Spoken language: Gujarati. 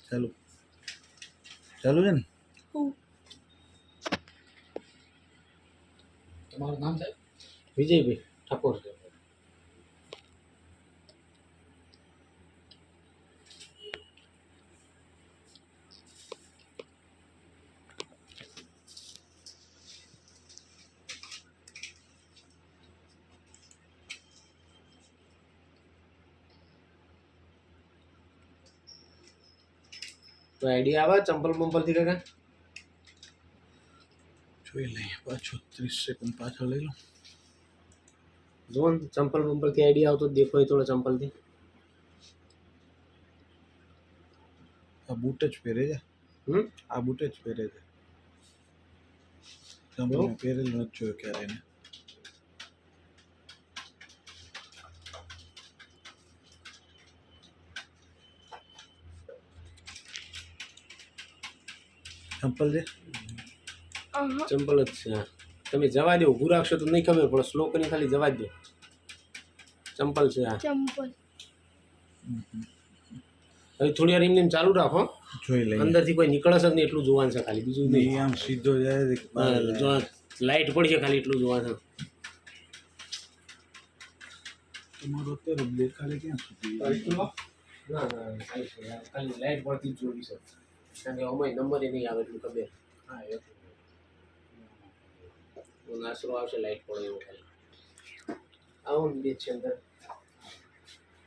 ચાલુ ચાલુ છે ને? તમારું નામ સાહેબ? વિજયભાઈ ઠાકોર છે. તો આઈડિયા આવે ચંપલ બંપલથી કાકા? જોઈ લઈએ પાછો 30 સેકન્ડ પાછળ લઈ લો. જુઓ ને ચંપલ બંપલથી આઈડિયા આવતો જ દેખો એ થોડો ચંપલથી. આ બૂટ જ પહેરે છે. આ બૂટ જ પહેરે છે. ચંપલ પહેરેલું નથી જોયું ક્યારે એને. ચંપલ છે? ચંપલ જ છે. હા તમે જવા દો, ઊભું રાખશો તો નહીં ખબર પડે. સ્લો કરીને ખાલી જવા જ દો. ચંપલ છે. હા ચંપલ હવે થોડી વાર એમને એમ ચાલુ રાખો. જોઈ લઈએ. અંદરથી કોઈ નીકળે છે ને એટલું જોવાનું છે ખાલી, બીજું નહીં. આમ સીધો જાય છે કે બહાર જાય? જો લાઈટ પડશે ખાલી એટલું જોવાનું છે. તમારો અત્યારે દેખાડે ક્યાં સુધી? ના ખાલી લાઈટ પડતી જ જોવી છે. કારણ કે અમારી નંબર એ નહીં આવે એટલું ખબર. હા એ નાસરો આવશે લાઈટ પડે એવું ખાલી. આવો ને બે છે અંદર.